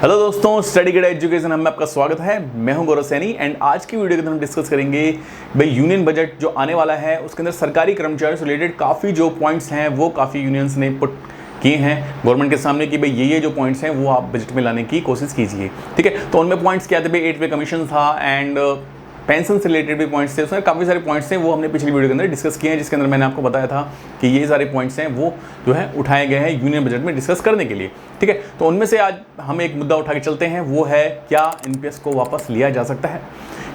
Hello दोस्तों, study guide education में आपका स्वागत है। मैं हूं गौरव सैनी एंड आज की वीडियो के अंदर हम डिस्कस करेंगे भाई यूनियन बजट जो आने वाला है उसके अंदर सरकारी कर्मचारियों से रिलेटेड काफ़ी जो पॉइंट्स हैं वो काफ़ी यूनियंस ने पुट किए हैं गवर्नमेंट के सामने कि भाई ये जो पॉइंट्स हैं वो आप बजट में लाने की कोशिश कीजिए। ठीक है, तो उनमें पॉइंट्स क्या थे भाई, 8 पे कमीशन था एंड पेंशन से रिलेटेड भी पॉइंट्स थे, उसमें काफ़ी सारे पॉइंट्स थे वो हमने पिछली वीडियो के अंदर डिस्कस किए हैं, जिसके अंदर मैंने आपको बताया था कि ये सारे पॉइंट्स हैं वो जो है उठाए गए हैं यूनियन बजट में डिस्कस करने के लिए। ठीक है, तो उनमें से आज हम एक मुद्दा उठा के चलते हैं, वो है क्या एनपीएस को वापस लिया जा सकता है,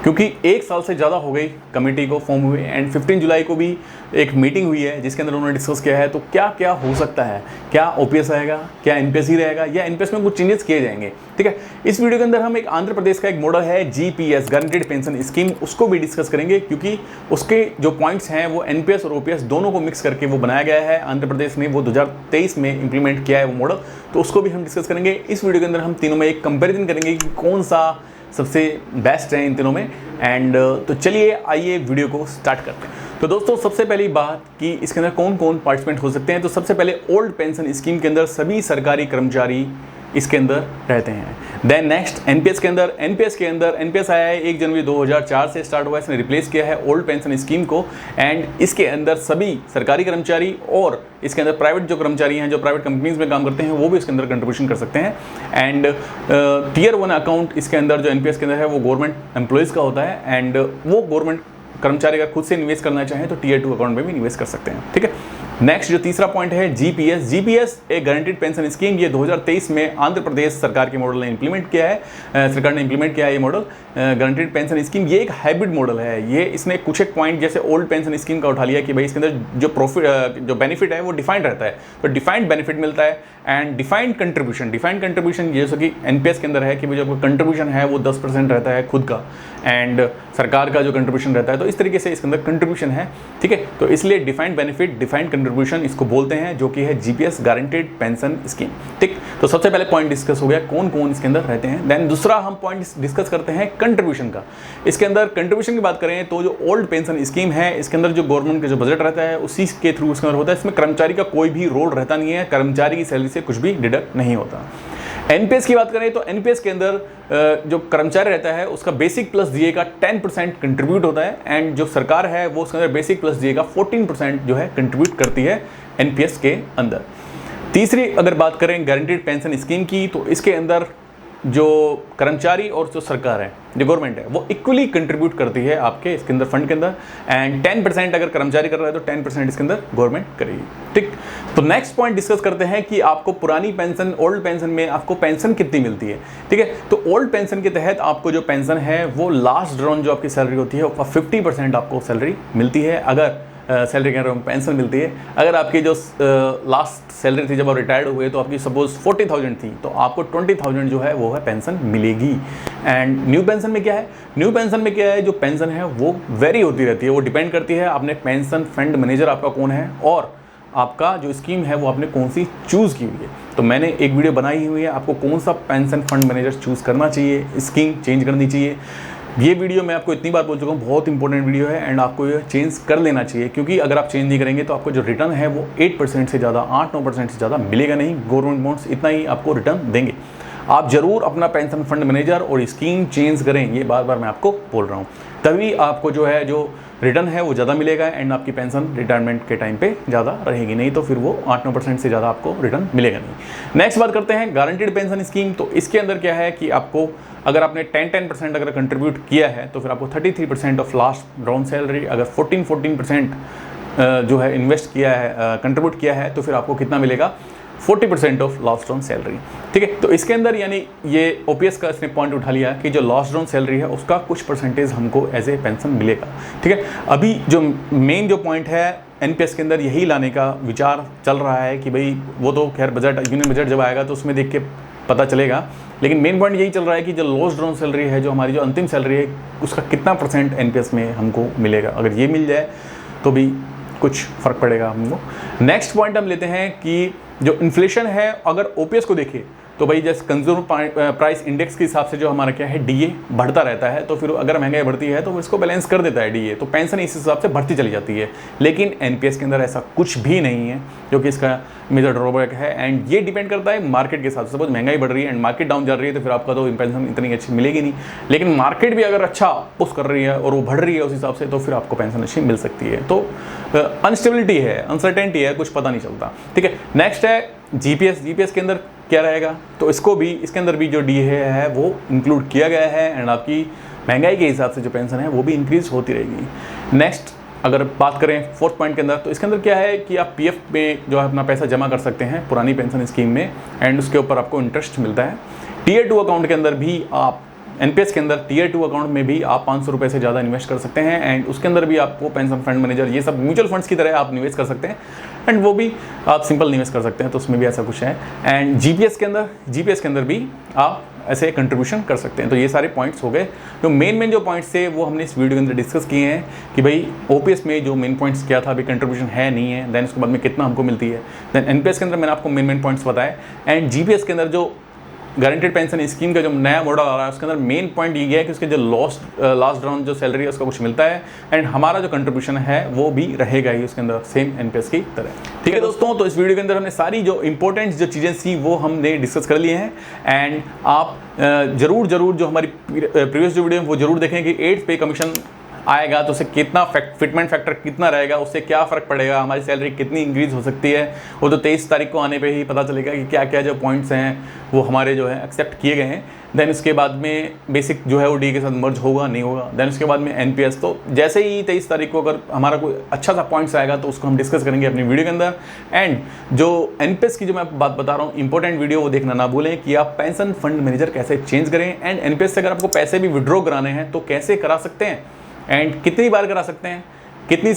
क्योंकि 1 साल से ज़्यादा हो गई कमेटी को फॉर्म हुए एंड 15 जुलाई को भी एक मीटिंग हुई है जिसके अंदर उन्होंने डिस्कस किया है। तो क्या क्या हो सकता है, क्या ओपीएस आएगा, क्या एनपीएस ही रहेगा या एनपीएस में कुछ चेंजेस किए जाएंगे। ठीक है, इस वीडियो के अंदर हम एक आंध्र प्रदेश का एक मॉडल है जीपीएस गारंटीड पेंशन स्कीम, उसको भी डिस्कस करेंगे क्योंकि उसके जो पॉइंट्स हैं वो एनपीएस और ओपीएस दोनों को मिक्स करके वो बनाया गया है। आंध्र प्रदेश ने वो 2023 में इंप्लीमेंट किया है वो मॉडल, तो उसको भी हम डिस्कस करेंगे। इस वीडियो के अंदर हम तीनों में एक कंपेरिजन करेंगे कि कौन सा सबसे बेस्ट है इन तीनों में एंड तो चलिए आइए वीडियो को स्टार्ट करते हैं। तो दोस्तों सबसे पहली बात कि इसके अंदर कौन कौन पार्टिसिपेंट हो सकते हैं, तो सबसे पहले ओल्ड पेंशन स्कीम के अंदर सभी सरकारी कर्मचारी इसके अंदर रहते हैं। देन नेक्स्ट एनपीएस के अंदर एनपीएस आया है 1 जनवरी 2004 से स्टार्ट हुआ है, इसने रिप्लेस किया है ओल्ड पेंशन स्कीम को एंड इसके अंदर सभी सरकारी कर्मचारी और इसके अंदर प्राइवेट जो कर्मचारी हैं जो प्राइवेट कंपनीज में काम करते हैं वो भी इसके अंदर कंट्रीब्यूशन कर सकते हैं। एंड टियर 1 अकाउंट इसके अंदर जो एनपीएस के अंदर है वो गवर्नमेंट एम्प्लॉयज़ का होता है एंड वो गवर्नमेंट कर्मचारी अगर खुद से निवेश करना चाहें तो टियर 2 अकाउंट में भी निवेश कर सकते हैं। ठीक है, नेक्स्ट जो तीसरा पॉइंट है जीपीएस एक गारंटीड पेंशन स्कीम, ये 2023 में आंध्र प्रदेश सरकार के मॉडल ने इंप्लीमेंट किया है, सरकार ने इंप्लीमेंट किया है ये मॉडल गारंटीड पेंशन स्कीम। ये एक हाइब्रिड मॉडल है, ये इसने कुछ एक पॉइंट जैसे ओल्ड पेंशन स्कीम का उठा लिया कि भाई इसके अंदर जो बेनिफिट है वो डिफाइंड रहता है, तो डिफाइंड बेनिफिट मिलता है एंड डिफाइंड कंट्रीब्यूशन जैसे कि एनपीएस के अंदर है कि भाई जो कंट्रीब्यूशन है वो 10% रहता है खुद का एंड सरकार का जो कंट्रीब्यूशन रहता है, तो इस तरीके से इसके अंदर कंट्रीब्यूशन है। ठीक है, तो इसलिए डिफाइंड बेनिफिट डिफाइंड कंट्रीब्यूशन इसको बोलते हैं, जो कि है जीपीएस गारंटीड पेंशन स्कीम। ठीक, तो सबसे पहले पॉइंट डिस्कस हो गया कौन कौन इसके अंदर रहते हैं। देन दूसरा हम पॉइंट डिस्कस करते हैं कंट्रीब्यूशन का। इसके अंदर कंट्रीब्यूशन की बात करें तो जो ओल्ड पेंशन स्कीम है इसके अंदर जो गवर्नमेंट का जो बजट रहता है उसी के थ्रू इसके अंदर होता है, इसमें कर्मचारी का कोई भी रोल रहता नहीं है, कर्मचारी की सैलरी से कुछ भी डिडक्ट नहीं होता। एनपीएस की बात करें तो एनपीएस के अंदर जो कर्मचारी रहता है उसका बेसिक प्लस डीए का 10% कंट्रीब्यूट होता है एंड जो सरकार है वो उसके अंदर बेसिक प्लस डीए का 14% जो है कंट्रीब्यूट करती है एनपीएस के अंदर। तीसरी अगर बात करें गारंटीड पेंशन स्कीम की, तो इसके अंदर जो कर्मचारी और जो सरकार है जो गवर्नमेंट है वो इक्वली कंट्रीब्यूट करती है आपके इसके अंदर फंड के अंदर एंड 10% अगर कर्मचारी कर रहा है तो 10% इसके अंदर गवर्नमेंट करेगी। ठीक, तो नेक्स्ट पॉइंट डिस्कस करते हैं कि आपको पुरानी पेंशन ओल्ड पेंशन में आपको पेंशन कितनी मिलती है। ठीक है, तो ओल्ड पेंशन के तहत आपको जो पेंशन है वो लास्ट ड्रॉन जो आपकी सैलरी होती है वो 50% आपको सैलरी मिलती है, अगर सैलरी कह रहा हूँ पेंशन मिलती है। अगर आपकी जो लास्ट सैलरी थी जब आप रिटायर्ड हुए तो आपकी सपोज 40,000 थी तो आपको 20,000 जो है वो है पेंशन मिलेगी। एंड न्यू पेंशन में क्या है, न्यू पेंशन में क्या है, जो पेंशन है वो वेरी होती रहती है, वो डिपेंड करती है आपने पेंशन फंड मैनेजर आपका कौन है और आपका जो स्कीम है वो आपने कौन सी चूज़ की हुई है। तो मैंने एक वीडियो बनाई हुई है आपको कौन सा पेंशन फंड मैनेजर चूज़ करना चाहिए, स्कीम चेंज करनी चाहिए। ये वीडियो मैं आपको इतनी बार बोल चुका हूँ, बहुत इंपॉर्टेंट वीडियो है एंड आपको ये चेंज कर लेना चाहिए, क्योंकि अगर आप चेंज नहीं करेंगे तो आपको जो रिटर्न है वो 8% से ज़्यादा 8-9% से ज़्यादा मिलेगा नहीं। गवर्नमेंट बॉन्ड्स इतना ही आपको रिटर्न देंगे। आप ज़रूर अपना पेंशन फंड मैनेजर और स्कीम चेंज करें, ये बार बार मैं आपको बोल रहा हूँ, तभी आपको जो है जो रिटर्न है वो ज़्यादा मिलेगा एंड आपकी पेंशन रिटायरमेंट के टाइम पे ज़्यादा रहेगी, नहीं तो फिर वो 8-9% से ज़्यादा आपको रिटर्न मिलेगा नहीं। नेक्स्ट बात करते हैं गारंटीड पेंशन स्कीम। तो इसके अंदर क्या है कि आपको अगर आपने 10% अगर कंट्रीब्यूट किया है तो फिर आपको 33% ऑफ लास्ट ड्रॉन सैलरी, अगर 14% जो है इन्वेस्ट किया है कंट्रीब्यूट किया है तो फिर आपको कितना मिलेगा, 40% ऑफ लास्ट ऑन सैलरी। ठीक है, तो इसके अंदर यानी ये ओपीएस का इसने पॉइंट उठा लिया कि जो लास्ट ऑन सैलरी है उसका कुछ परसेंटेज हमको एज ए पेंशन मिलेगा। ठीक है, अभी जो मेन जो पॉइंट है एनपीएस के अंदर यही लाने का विचार चल रहा है कि भाई वो तो खैर बजट यूनियन बजट जब आएगा तो उसमें देख के पता चलेगा, लेकिन मेन पॉइंट यही चल रहा है कि जो लास्ट ड्रॉन सैलरी है जो हमारी जो अंतिम सैलरी है उसका कितना % एनपीएस में हमको मिलेगा। अगर ये मिल जाए तो भी कुछ फ़र्क पड़ेगा हमको। नेक्स्ट पॉइंट हम लेते हैं कि जो इन्फ्लेशन है, अगर ओपीएस को देखें तो भाई जैसे कंज्यूमर प्राइस इंडेक्स के हिसाब से जो हमारा क्या है डीए बढ़ता रहता है, तो फिर अगर महंगाई बढ़ती है तो इसको बैलेंस कर देता है डीए, तो पेंशन इस हिसाब से बढ़ती चली जाती है। लेकिन एनपीएस के अंदर ऐसा कुछ भी नहीं है, जो कि इसका मेजर ड्रॉबैक है। एंड ये डिपेंड करता है मार्केट के हिसाब से। सपोज महंगाई बढ़ रही है एंड मार्केट डाउन जा रही है तो फिर आपका तो पेंशन इतनी अच्छी मिलेगी नहीं, लेकिन मार्केट भी अगर अच्छा पुश कर रही है और वो बढ़ रही है उस हिसाब से, तो फिर आपको पेंशन अच्छी मिल सकती है। तो अनस्टेबिलिटी है, अनसर्टेनिटी है, कुछ पता नहीं चलता। ठीक है, नेक्स्ट है जीपीएस के अंदर क्या रहेगा, तो इसके अंदर भी जो डी है वो इंक्लूड किया गया है एंड आपकी महंगाई के हिसाब से जो पेंशन है वो भी इंक्रीज होती रहेगी। नेक्स्ट अगर बात करें फोर्थ पॉइंट के अंदर, तो इसके अंदर क्या है कि आप पीएफ में जो है अपना पैसा जमा कर सकते हैं पुरानी पेंशन स्कीम में एंड उसके ऊपर आपको इंटरेस्ट मिलता है। टीयर 2 अकाउंट के अंदर भी आप एनपीएस के अंदर टीयर 2 अकाउंट में भी आप 500 रुपये से ज़्यादा इन्वेस्ट कर सकते हैं एंड उसके अंदर भी आपको पेंशन फंड मैनेजर ये सब म्यूचुअल फंड्स की तरह आप निवेश कर सकते हैं एंड वो भी आप सिंपल निवेश कर सकते हैं, तो उसमें भी ऐसा कुछ है। एंड जीपीएस के अंदर भी आप ऐसे कंट्रीब्यूशन कर सकते हैं। तो ये सारे पॉइंट्स हो गए। जो मेन जो पॉइंट्स थे वो हमने इस वीडियो के अंदर डिस्कस किए हैं कि भाई ओपीएस में जो मेन पॉइंट्स क्या था, अभी कंट्रीब्यूशन है नहीं है, देन उसके बाद में कितना हमको मिलती है। देन एनपीएस के अंदर मैंने आपको मेन पॉइंट्स बताए एंड जीपीएस के अंदर जो गारंटेड पेंशन स्कीम का जो नया मॉडल आ रहा है उसके अंदर मेन पॉइंट ये है कि उसके जो लास्ट राउंड जो सैलरी है उसका कुछ मिलता है एंड हमारा जो कंट्रीब्यूशन है वो भी रहेगा ही उसके अंदर सेम एनपीएस की तरह। ठीक है दोस्तों, तो इस वीडियो के अंदर हमने सारी जो इंपॉर्टेंट जो चीज़ें थी वो हमने डिस्कस कर लिए हैं एंड आप जरूर जो हमारी प्रीवियस जो वीडियो है वो जरूर देखें कि 8th पे कमीशन आएगा तो उससे कितना फिटमेंट फैक्टर कितना रहेगा, उससे क्या फ़र्क पड़ेगा, हमारी सैलरी कितनी इंक्रीज़ हो सकती है। वो तो 23 तारीख को आने पे ही पता चलेगा कि क्या क्या जो पॉइंट्स हैं वो हमारे जो है एक्सेप्ट किए गए हैं। देन उसके बाद में बेसिक जो है वो डी के साथ मर्ज होगा नहीं होगा। देन उसके बाद में एनपीएस, तो जैसे ही 23 तारीख को अगर हमारा कोई अच्छा सा पॉइंट्स आएगा तो उसको हम डिस्कस करेंगे अपनी वीडियो के अंदर। एंड जो एनपीएस की जो मैं बात बता रहा हूँ इंपॉर्टेंट वीडियो वो देखना ना भूलें कि आप पेंशन फंड मैनेजर कैसे चेंज करें एंड एनपीएस से अगर आपको पैसे भी विड्रॉ कराने हैं तो कैसे करा सकते हैं एंड कितनी बार करा सकते हैं, कितनी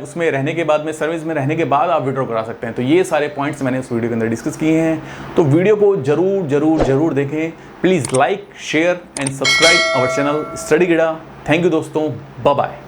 उसमें रहने के बाद में सर्विस में रहने के बाद आप विड्रॉ करा सकते हैं। तो ये सारे पॉइंट्स मैंने इस वीडियो के अंदर डिस्कस किए हैं। तो वीडियो को जरूर देखें। Please like share and subscribe our channel study गीड़ा। थैंक यू दोस्तों, बाय बाय।